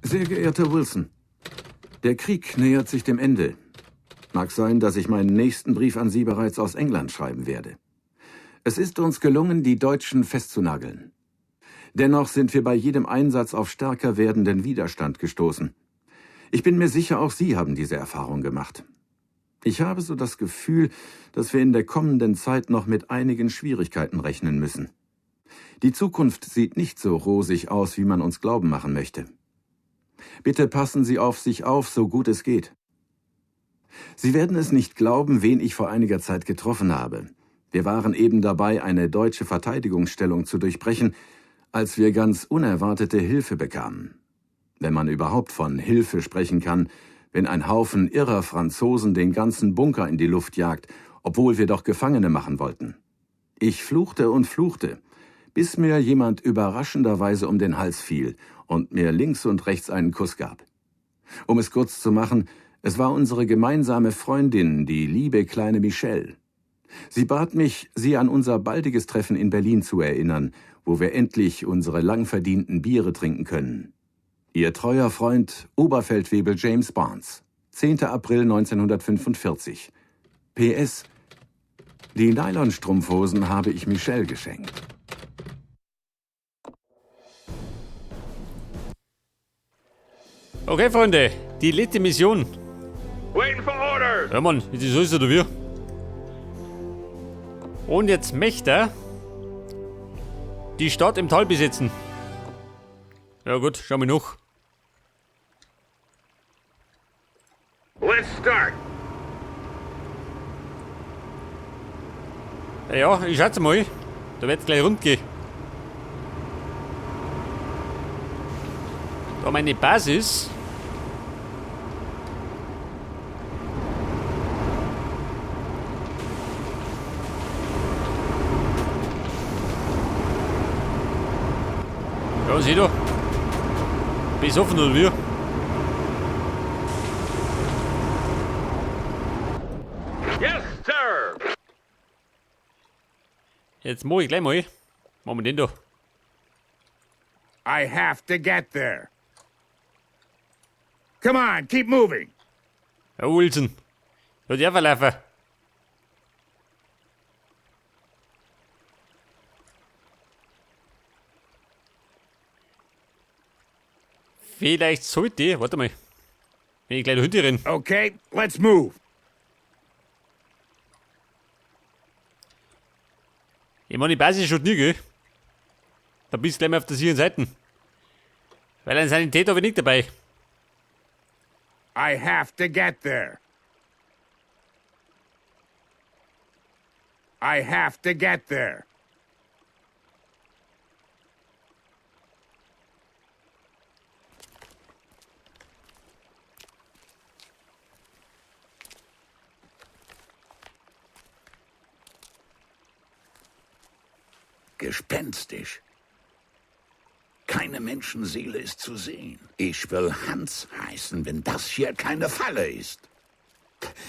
Sehr geehrter Wilson, der Krieg nähert sich dem Ende. Mag sein, dass ich meinen nächsten Brief an Sie bereits aus England schreiben werde. Es ist uns gelungen, die Deutschen festzunageln. Dennoch sind wir bei jedem Einsatz auf stärker werdenden Widerstand gestoßen. Ich bin mir sicher, auch Sie haben diese Erfahrung gemacht. Ich habe so das Gefühl, dass wir in der kommenden Zeit noch mit einigen Schwierigkeiten rechnen müssen. Die Zukunft sieht nicht so rosig aus, wie man uns glauben machen möchte. Bitte passen Sie auf sich auf, so gut es geht. Sie werden es nicht glauben, wen ich vor einiger Zeit getroffen habe. Wir waren eben dabei, eine deutsche Verteidigungsstellung zu durchbrechen, als wir ganz unerwartete Hilfe bekamen. Wenn man überhaupt von Hilfe sprechen kann, wenn ein Haufen irrer Franzosen den ganzen Bunker in die Luft jagt, obwohl wir doch Gefangene machen wollten. Ich fluchte und fluchte, bis mir jemand überraschenderweise um den Hals fiel und mir links und rechts einen Kuss gab. Um es kurz zu machen, es war unsere gemeinsame Freundin, die liebe kleine Michelle. Sie bat mich, sie an unser baldiges Treffen in Berlin zu erinnern, wo wir endlich unsere lang verdienten Biere trinken können. Ihr treuer Freund Oberfeldwebel James Barnes, 10. April 1945. PS: Die Nylonstrumpfhosen habe ich Michelle geschenkt. Okay, Freunde, die letzte Mission. Waiting for orders! Ja, Mann, ist das alles oder wie? Und jetzt möchte er die Stadt im Tal besetzen. Ja gut, schauen wir noch. Let's start! Ja, ich schätze mal, da wird's gleich rund gehen. Da meine Basis. Ja, sieh da. Bist offen oder wie? Yes, sir! Jetzt mach ich gleich mal. Machen wir den da. I have to get there. Come on, keep moving. Ja, Wilson. Da darf er laufen. Vielleicht sollte ich, warte mal, wenn ich gleich da hinten renne. Okay, let's move. Ich meine, die Basis schon nie, gell? Da bist du gleich mal auf der sicheren Seite. Weil ein Sanitäter habe ich nicht dabei. I have to get there. I have to get there. Gespenstisch. Keine Menschenseele ist zu sehen. Ich will Hans heißen, wenn das hier keine Falle ist.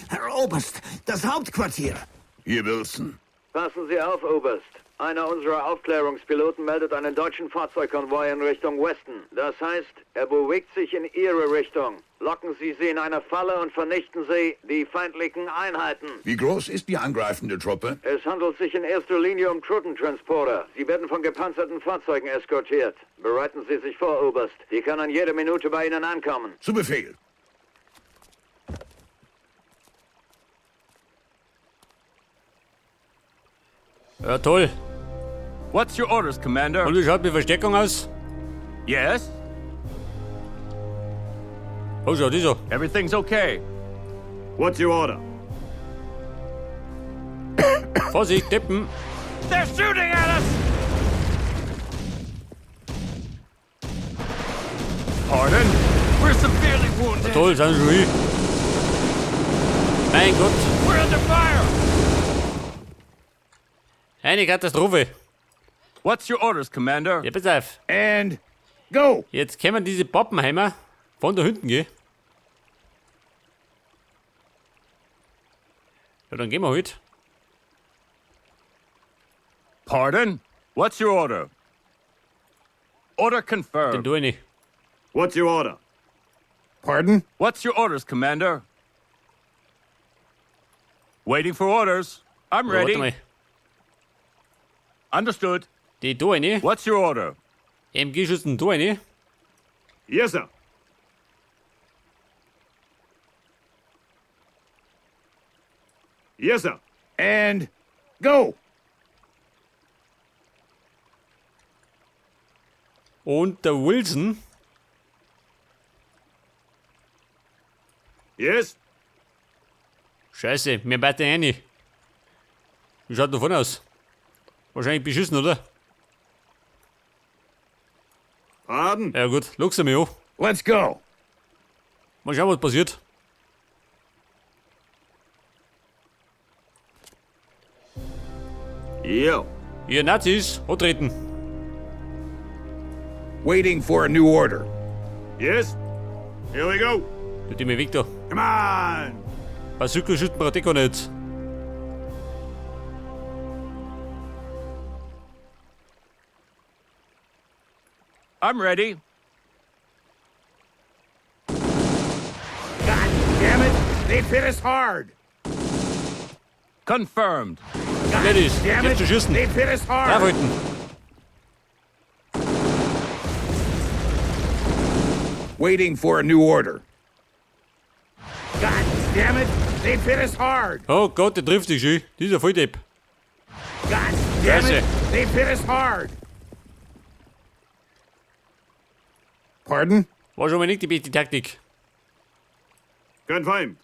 Herr Oberst, das Hauptquartier. Hier, Wilson. Passen Sie auf, Oberst. Einer unserer Aufklärungspiloten meldet einen deutschen Fahrzeugkonvoi in Richtung Westen. Das heißt, er bewegt sich in Ihre Richtung. Locken Sie sie in eine Falle und vernichten Sie die feindlichen Einheiten. Wie groß ist die angreifende Truppe? Es handelt sich in erster Linie um Truppentransporter. Sie werden von gepanzerten Fahrzeugen eskortiert. Bereiten Sie sich vor, Oberst. Die können jede Minute bei Ihnen ankommen. Zu Befehl. Ja, toll. What's your orders, Commander? Und wie schaut die Verstärkung aus? Yes? Oh, schau, die so. Everything's okay. What's your order? Vorsicht, tippen. They're shooting at us! Pardon? We're severely wounded. Toll, sind sie schon hin. Mein Gott. We're under fire! Eine Katastrophe. What's your orders, Commander? Ja, pass auf. And go! Jetzt können diese Pappenheimer von da hinten gehen. Ja, dann gehen wir halt. Pardon? What's your order? Order Den confirmed. tue ich nicht. What's your order? Pardon? What's your orders, Commander? Waiting for orders. I'm So, warte ready. mal. Understood. Die da rein. What's your order? MG-Schützen da rein. Yes, sir. Yes, sir. And go. Und der Wilson. Yes. Scheiße, wir warten rein. Wie schaut davon aus? Wahrscheinlich beschissen, oder? Pardon? Ja gut, logst du mich an. Let's go. Mal schauen, was passiert. Yo. Ihr Nazis, antreten. Waiting for a new order. Yes. Here we go. Tut mir weg da. Come on. Bazooka schütten braucht ich gar nicht. I'm ready. God damn it. They hit us hard. Confirmed. Ladies, Damn jetzt it. zu schießen. They hit us hard. Draufhalten. Waiting for a new order. God damn it. They hit us hard. Oh Gott, der trifft sich schön. Dieser Volldepp. God damn Scheiße. it. They hit us hard. Pardon? War schon mal nicht die beste Taktik. Confirmed.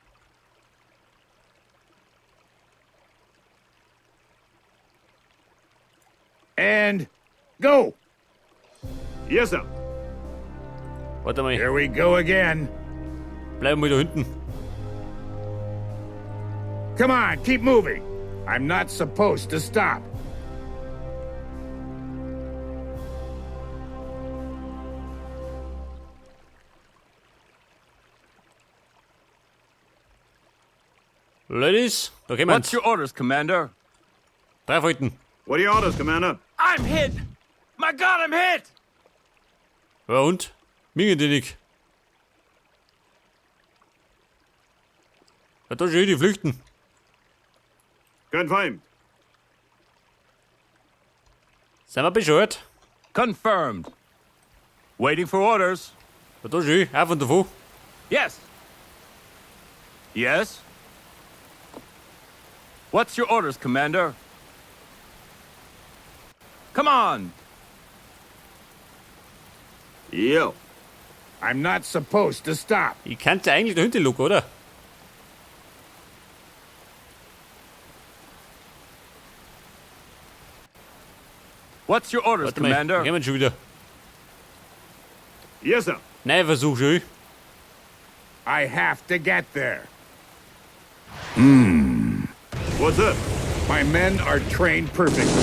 And go. Yes, sir. Warte mal, Here we go again. bleiben wir da hinten. Come on, keep moving. I'm not supposed to stop. Ladies, da kommen What's your orders, Commander? Draufhalten. What are your orders, Commander? I'm hit! My God, I'm hit! Ja und? Mingen die nicht. Ja, da schön, die flüchten. Confirmed. Sind wir bescheuert? Confirmed. Waiting for orders. Ja, da schön, auf und davon. Yes. Yes. What's your orders, Commander? Come on. Yo. I'm not supposed to stop. Ich kannte eigentlich da hinten schauen, oder? What's your orders, Warte mal, da Commander? kommen schon wieder. Yes, sir. Nein, Versuch schön. I have to get there. What's up? My men are trained perfectly.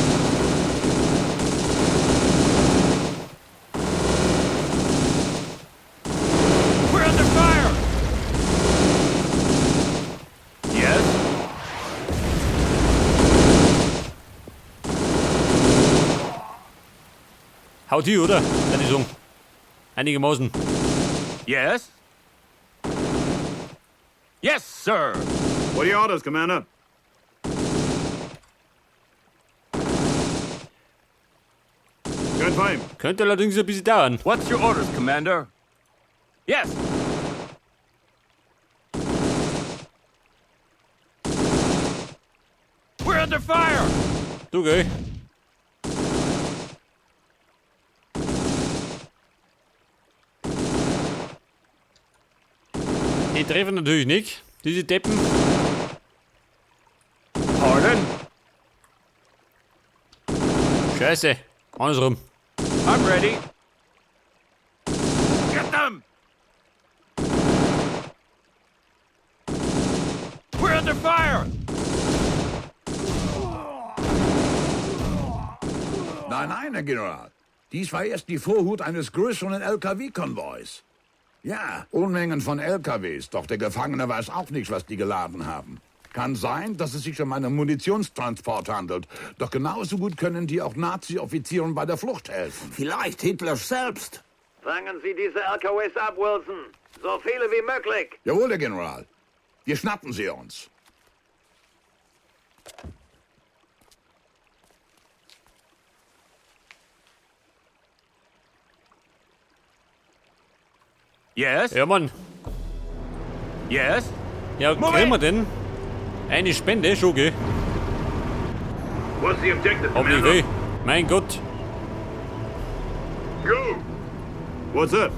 We're under fire! Yes? Haut hier, oder? Kann ich sagen. Einigermaßen. Yes? Yes, sir! What are your orders, Commander? Confirmed. Könnte allerdings ein bisschen dauern. What's your orders, Commander? Yes! We're under fire! Du, gell? Die treffen natürlich nicht. Diese Deppen. Pardon? Scheiße. Andersrum. I'm ready. Get them! We're under fire! Nein, Herr General. Dies war erst die Vorhut eines größeren LKW-Konvois. Ja, Unmengen von LKWs, doch der Gefangene weiß auch nicht, was die geladen haben. Kann sein, dass es sich um einen Munitionstransport handelt. Doch genauso gut können die auch Nazi-Offizieren bei der Flucht helfen. Vielleicht Hitler selbst. Fangen Sie diese LKWs ab, Wilson. So viele wie möglich. Jawohl, der General. Wir schnappen sie uns. Yes? Ja, Mann. Yes? Ja, kriegen wir denn? Eine Spende, schon, gell? What's the objective, Aber nicht weh. Mein Gott. Go! What's up?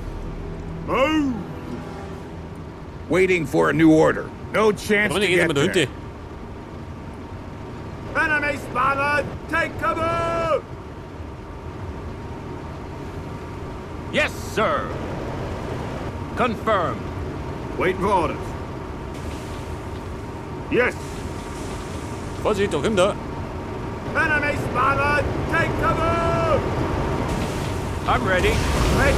Oh! Waiting for a new order. No chance Komm, to ich geh get mal da there. hinten. Enemy spotted! Take cover! Yes, sir. Confirmed. Waiting for orders. Yes! Vorsicht, da kommt er. Enemy spotted! Take cover! I'm ready. Hey,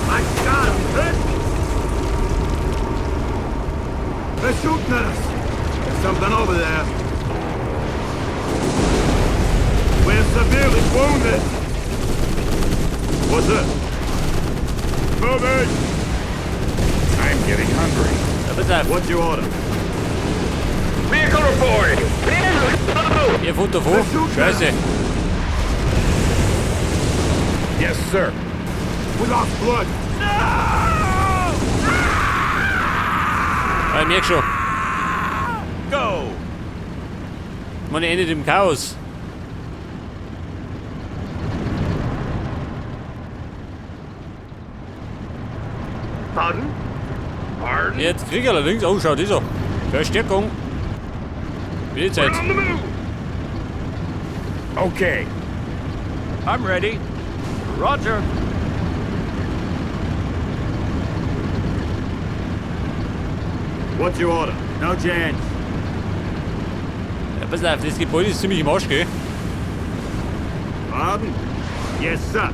I got him! They're shooting at us! There's something over there. We're severely wounded! What's it? Moving! I'm getting hungry. Ja, pass auf. What's your order? Vehicle reporting. Ihr Foto davon. Scheiße. Yes, sir. We lost blood! Ja, ich merk schon. Go. Man endet im Chaos. Pardon? Pardon? Jetzt krieg ich allerdings. Oh, schau, dieser. Verstärkung. Wie die Zeit. On the move! Okay. I'm ready. Roger. What's your order? No chance. Ja, pass auf, das Gebäude ist ziemlich im Arsch, gell? Pardon? Yes, sir.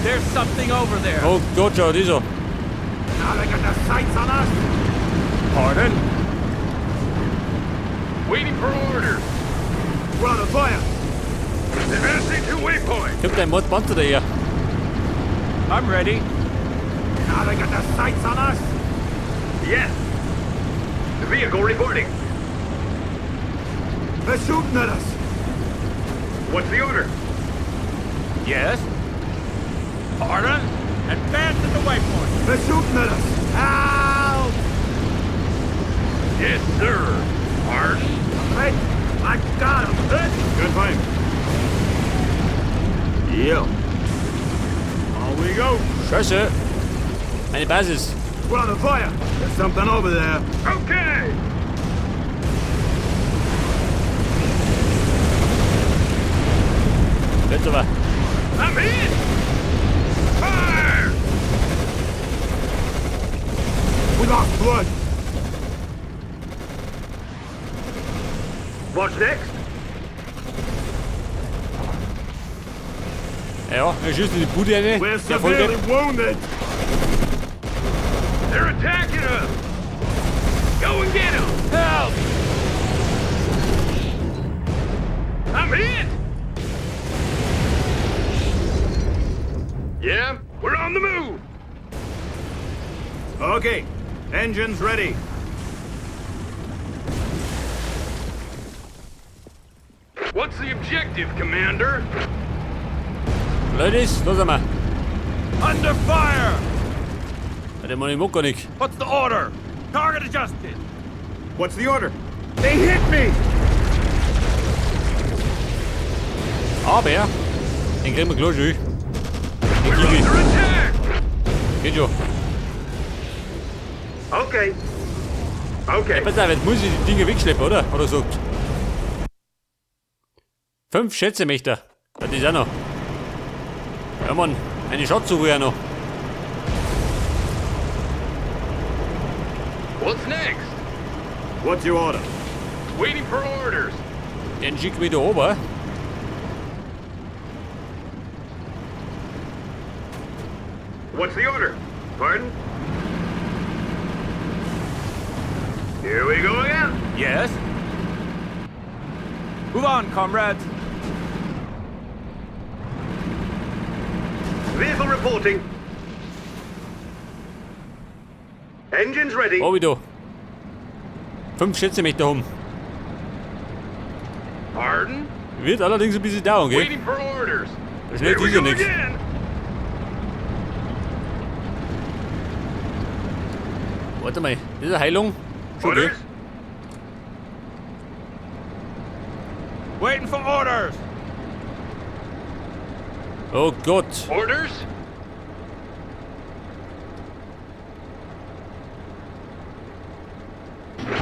There's something over there. Oh Gott, schau, dieser. Now they got their sights on us. Pardon? Waiting for orders. We're on fire. Advancing to waypoint. Kommt ein Mordpanzer daher. I'm ready. Now they got their sights on us. Yes. The vehicle reporting. They're shooting at us. What's the order? Yes. Pardon? Advance at the waypoint. They're shooting at us. Help! Yes, sir. Pardon? Hey, I got him. Good fight. Yeah. On we go. Scheiße. Meine Basis. We're on fire. There's something over there. Okay. Jetzt aber. I'm in. Fire! We lost blood. What's next? Ja, er schießt in die Bude rein. We're Der severely Folge. wounded. They're attacking us. Go and get them. Help! I'm hit. Yeah, we're on the move. Okay, engines ready. What's the objective, Commander? Ladies, los einmal. Under fire! Der Mann, ich mag gar nicht. What's the order? Target adjusted. What's the order? They hit me! Aber, den kriegen wir gleich schon. Den We're krieg ich. under attack! Geht schon. Okay. Okay. Pass auf, jetzt muss ich die Dinge wegschleppen, oder? Oder sagt. 5 Schätzemächter. Das ist auch noch. Ja, Mann. Eine Schatzsuche ja noch. What's next? What's your order? Waiting for orders. Den schicken wir da oben. What's the order? Pardon? Here we go again. Yes? Move on, comrades. Vehicle reporting. Engines ready. Oh, wie da. 5 Schätze mich da haben. Pardon? Wird allerdings ein bisschen dauern, gell? Waiting for orders. Das Here ist we nicht go nichts. again. Warte mal, das ist eine Heilung. Schon, gell? Orders? Waiting for orders. Oh Gott. Orders?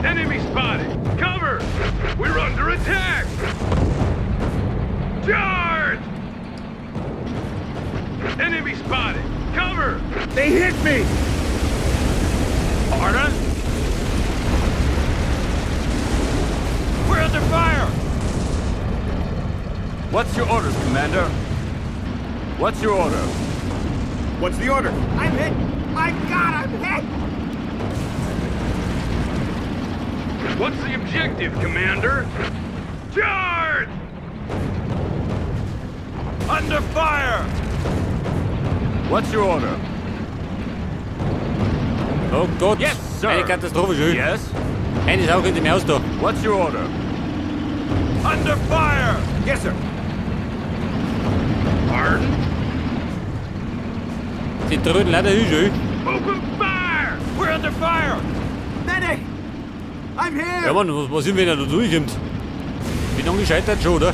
Enemy spotted. Cover. We're under attack. Charge! Enemy spotted. Cover. They hit me! Pardon? We're under fire! What's your orders, Commander? What's your order? What's the order? I'm hit! My God, I'm hit! What's the objective, Commander? Charge! Under fire! What's your order? Oh Gott. Yes, sir. Eine Katastrophe schon. Yes? Eine Sau könnte mir aus da. What's your order? Under fire! Yes, sir. Pardon? Die tröden leider schon. Open fire! We're under fire! Medic! I'm here! Ja Mann, was sind wir denn da durchkommt? Bin noch gescheitert schon, oder?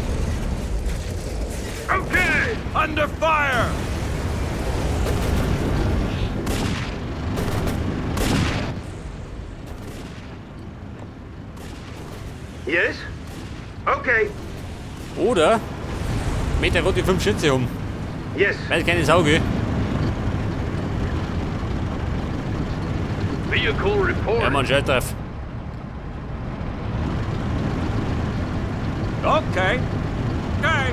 Okay! Under fire! Yes? Okay. Oder mit der rote 5 Schütze haben. Yes. Weil keine Sau, gell? Vehicle report. Ja Mann, scheiß drauf. Okay. Okay.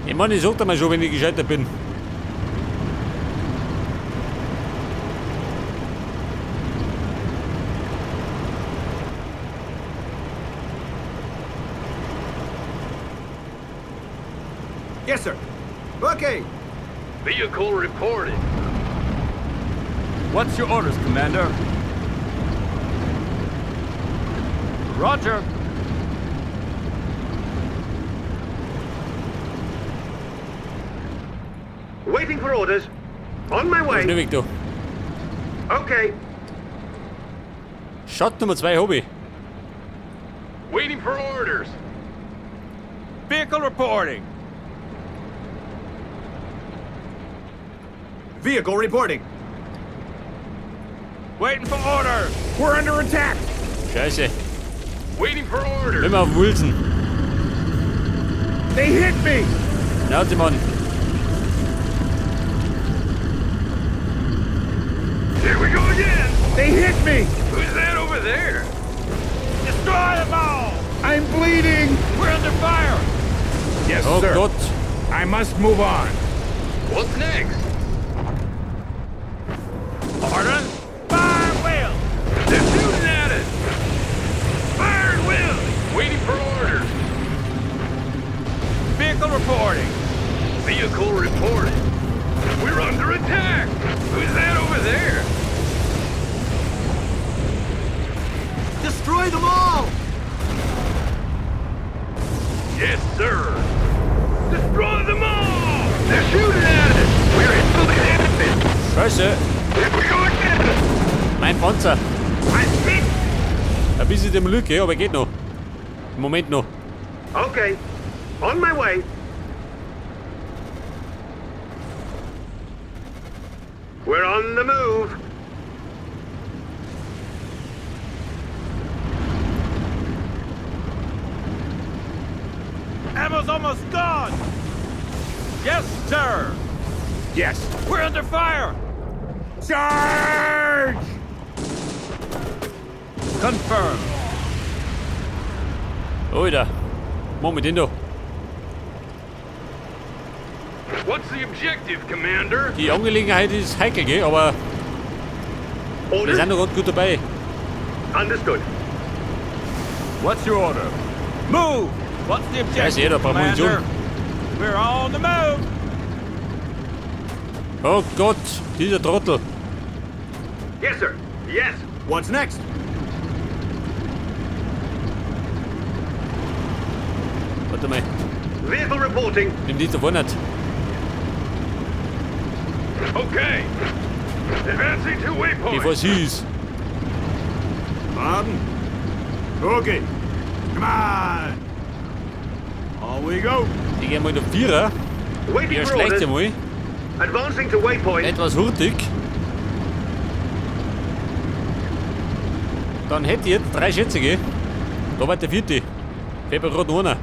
Ich meine, ich sag dir mal schon, wenn ich gescheitert bin. Yes, sir. Okay. Vehicle reported. What's your orders, Commander? Roger. Waiting for orders. On my way. Schnell weg, du. Okay. Shot Nummer 2 hab ich. Waiting for orders. Vehicle reporting. Vehicle reporting. Waiting for orders. We're under attack. Scheiße. Waiting for orders. Immer auf Wilson. They hit me. Schnauze, Mann. Here we go again. They hit me. Who's that over there? Destroy them all. I'm bleeding. We're under fire. Yes, Oh sir. Gott. I must move on. What's next? Pardon? Fire wheel. They're shooting at us. Fire wheel. Waiting for orders. Vehicle reporting. Vehicle reported. We're under attack. Who's that over there? Destroy them all! Yes, sir. Destroy them all. They're shooting at us. We're into the enemy. Scheiße. Here we go again. Mein Panzer. I'm hit. Ein bisschen dem Lücke, aber geht noch. Im Moment noch. Okay. On my way. We're on the move. Ammo's almost gone. Yes, sir. Yes. We're under fire. Charge! Confirmed. Alter. Mach mit den da. What's the objective, Commander? Die Angelegenheit ist heikel, gell? Aber wir Orders. sind noch gerade gut dabei. Understood. What's your order? Move. What's the objective, Scheiße, da brauchen wir Commander? Munition. We're on the move. Oh Gott, dieser Trottel. Yes, sir. Yes. What's next? Warte mal. Vehicle reporting. Nimm die da vorne nicht. Okay. Advancing to waypoint. Bevor sie ist. Pardon? Okay. Come on. On we go. Ich geh mal in den Vierer. Waiting Ja, for schlecht orders. einmal. Advancing to waypoint. Etwas hurtig. Dann hätte ich jetzt 3 Schätzige. Da war der 4. Fährt gerade noch einer.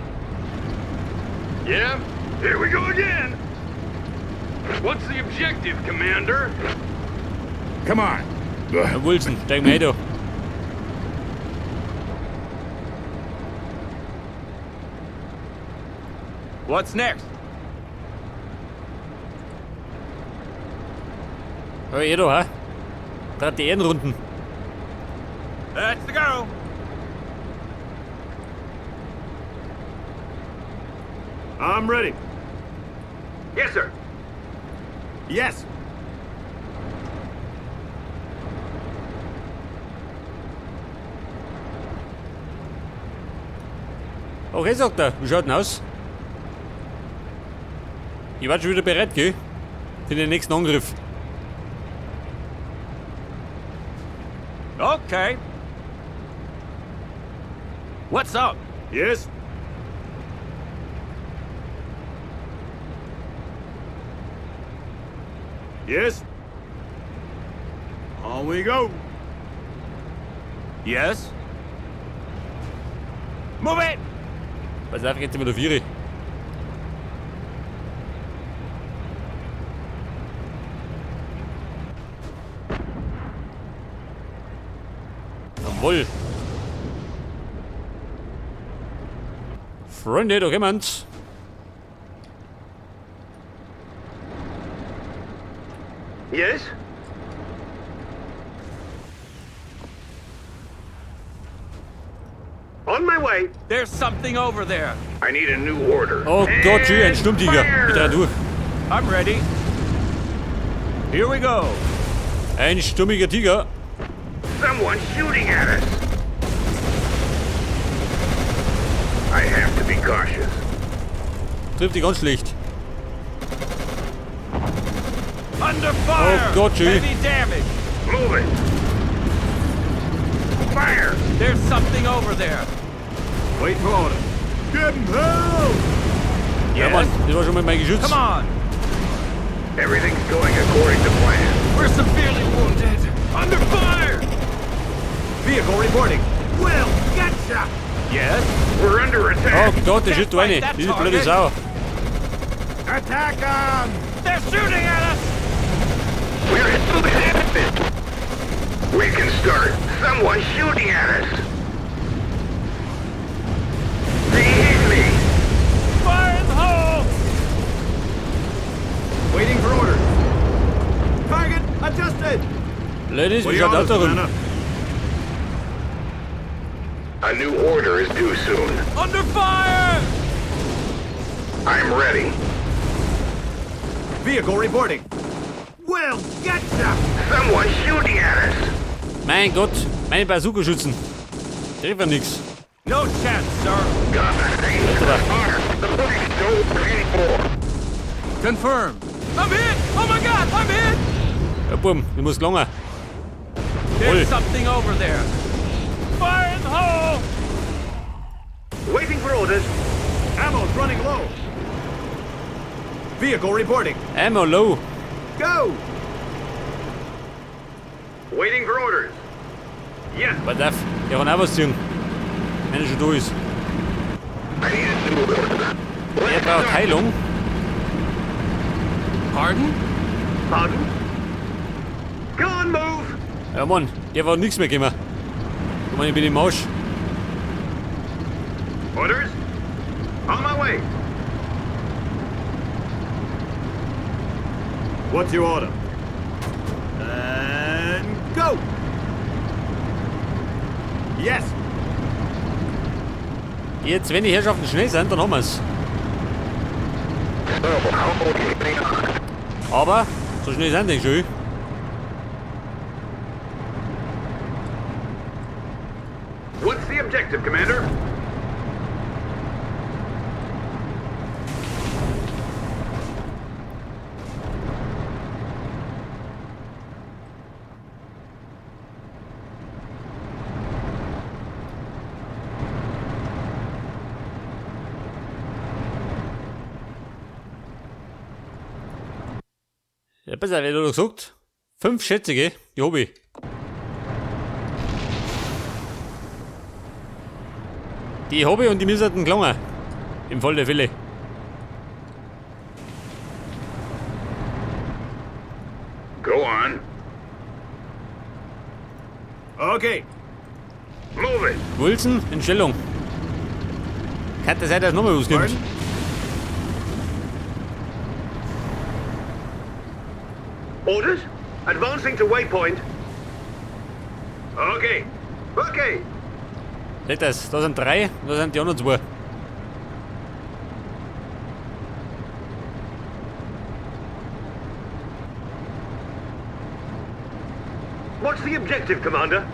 Yeah? Here we go again. What's the objective, Commander? Come on. Herr Wilson, steig mal ein da. What's next? Ja, eh da, hä? Gerade die Ehrenrunden. That's the go. I'm ready. Yes, sir. Yes. Okay, sagt er. Wie schaut denn aus? Ich war schon wieder bereit, gell? Für den nächsten Angriff. Okay. What's up? Yes. Yes. On we go. Yes. Move it. Pass auf, jetzt sind wir der 4. Jawohl. Freunde, da kommen's. Yes? On my way. There's something over there. I need a new order. Oh Gott, schön, ein Sturmtiger. Ich dreh durch. I'm ready. Here we go. Ein sturmiger Tiger. Someone's shooting at us. I have to be cautious. Trifft die ganz schlecht. Under fire. Oh Gott, schön. Heavy damage. Move it. Fire. There's something over there. Wait for order. Get him help. Ja, Mann, das war schon mal mein Geschütz. Come on. Everything's going according to plan. We're severely wounded. Under fire. Vehicle reporting. We'll get ya. Yes. We're under Oh attack. Gott, der schützt eine. Diese blöde Sau. Attack them. They're shooting at us. We're hit. We can start. Someone's shooting at us. They hit me. Fire in the hole. Waiting for orders. Target adjusted. Ladies, wie schaut das da rum? A new order is due soon. Under fire. I'm ready. Vehicle reporting. We'll get ya. Someone's shooting at us. Mein Gott, meine Bazooka-Schützen. Trifft ja nix. No chance, sir. God, the place don't anymore. Confirmed. I'm hit. Oh my God, I'm hit. Ja, Bumm, du musst lange. There's Oi. something over there. Fire in the hole. Waiting for orders. Ammo's running low. Vehicle reporting. Ammo low. Go. Waiting for orders. Yes, Pass auf, der kann auch was tun. Wenn er schon da ist. I need a new order. Er braucht Heilung. Pardon? Pardon? Go on, move. Ja, Mann, der war nichts mehr gekommen. Ich meine, ich bin im Marsch. Orders? On my way. What's your order? And go. Yes. Jetzt, wenn die Herrschaften schnell sind, dann haben wir's. Aber, so schnell sind die schon. objective, Commander? Ja, pass auf, wie du gesagt. 5 Schätze, gell? Die hab ich. Die hab ich und die müssen gelungen. Im Fall der Fälle. Go on. Okay. Move it. Wilson, in Stellung. Kann das sein, dass nochmal was kommt? Pardon? Orders? Advancing to waypoint. Okay. Okay. Seht das, da sind 3, da sind die anderen 2. What's the objective, Commander?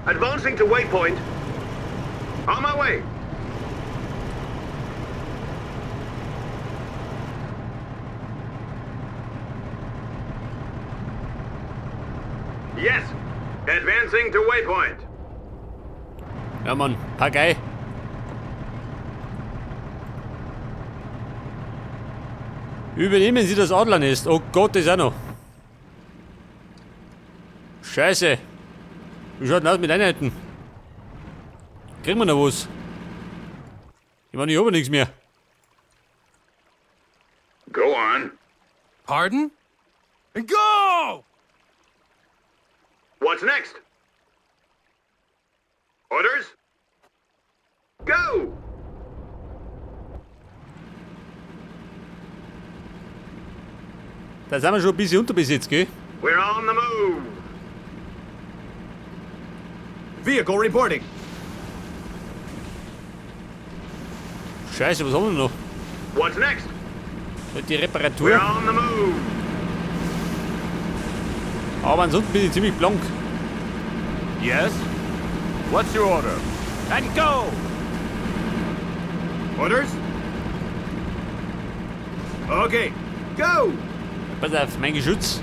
Advancing to waypoint. On my way. Yes. Advancing to waypoint. Ja, Mann, pack ein. Übernehmen Sie das Adlernest. Oh Gott, das auch noch. Scheiße. Wie schaut denn aus mit Einheiten? Kriegen wir noch was? Ich meine, ich habe nichts mehr. Go on. Pardon? And go! What's next? Orders? Go! Da sind wir schon ein bisschen unterbesetzt, gell? We're on the move. Vehicle reporting. Scheiße, was haben wir noch? What's next? Die Reparatur. We're on the move. Aber ansonsten bin ich ziemlich blank. Yes? What's your order? And go! Orders? Okay. Go! Pass auf, mein Geschütz.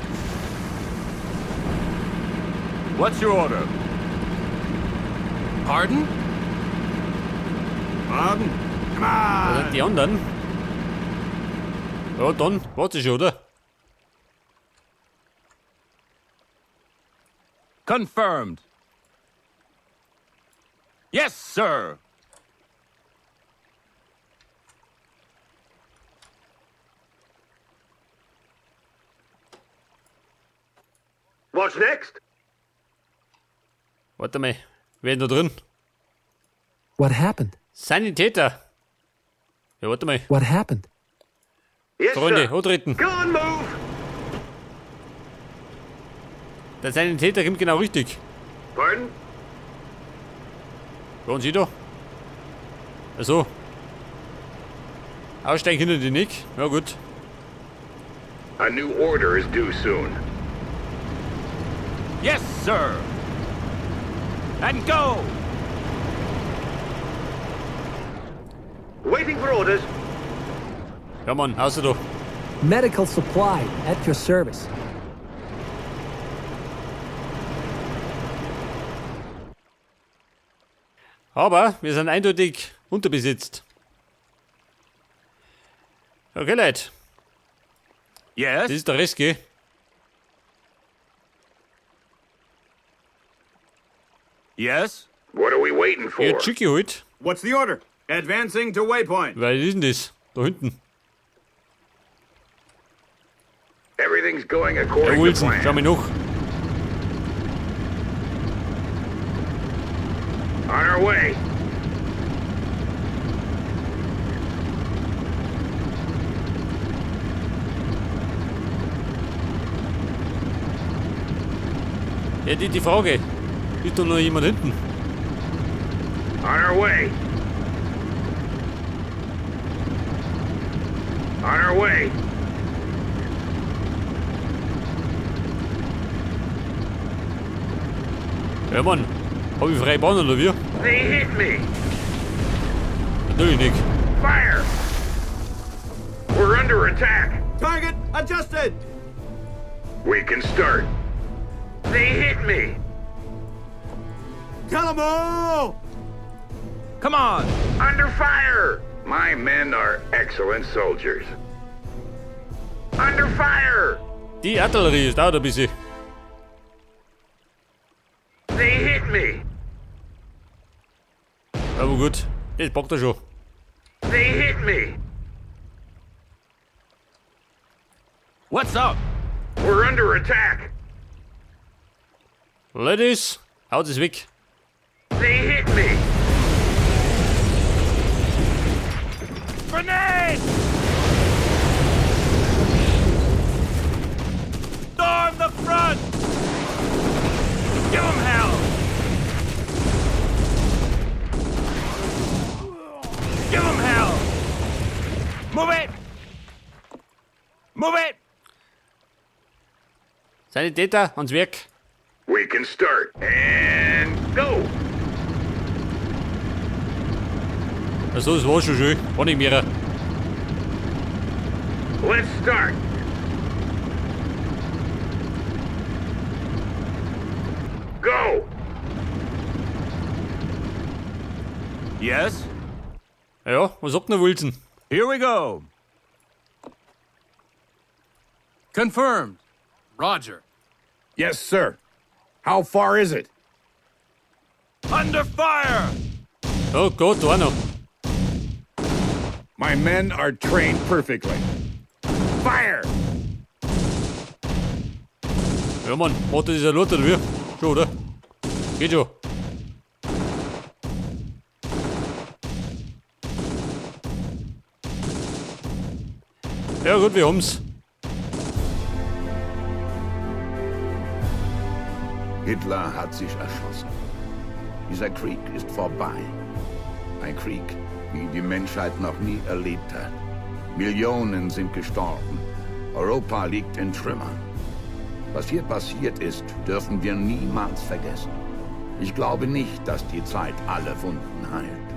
What's your order? Pardon? Pardon? Come Da on! sind die anderen. Ja, dann, warte schon, oder? Confirmed. Yes, sir. What's next? Warte mal, wer ist da drin? What happened? Sanitäter. Ja, warte mal. What happened? Yes, Freunde, sir. antreten. Go on, move. Der Sanitäter kommt genau richtig. Pardon? Waren Sie da? Achso. Aussteigen können die nicht. Ja gut. A new order is due soon. Yes, sir. And go! Waiting for orders. Ja Mann, außer da. Medical supply at your service. Aber wir sind eindeutig unterbesetzt. Okay, Leute. Yes? Das ist der Rest, gell? Yes? What are we waiting for? Ihr habt Schick geholt. What's the order? Advancing to waypoint. Weil ist denn das? Da hinten. Everything's going Herr according to Wilson, schau plan. mich noch. On our way. Ja, die Frage. Ist da noch jemand hinten? On our way. On our way. Ja, Mann. Hab ich freie Bahn oder wie? They hit me. Natürlich nicht. Fire! We're under attack. Target adjusted! We can start. They hit me. Kill 'em all! Come on! Under fire! My men are excellent soldiers. Under fire! Die Artillerie ist dauert ein bisschen. They hit me. Aber gut, das packt er schon. They hit me. What's up? We're under attack. Ladies, haut es weg. They hit me. Grenade! Storm the front! Give 'em hell! Give 'em hell! Move it! Move it! Sanitäter, ans Werk. We can start. And go. Also, das war schon schön. War nicht mehr. Let's start. Go. Yes? Ja, was habt ihr Wilson? Here we go. Confirmed. Roger. Yes, sir. How far is it? Under fire! Oh Gott, da noch. My men are trained perfectly. Fire! Ja, Mann, macht das ja Lot oder wie? Schon, oder? Geht schon. Ja gut, wir haben's. Hitler hat sich erschossen. Dieser Krieg ist vorbei. Ein Krieg, wie die Menschheit noch nie erlebt hat. Millionen sind gestorben. Europa liegt in Trümmern. Was hier passiert ist, dürfen wir niemals vergessen. Ich glaube nicht, dass die Zeit alle Wunden heilt.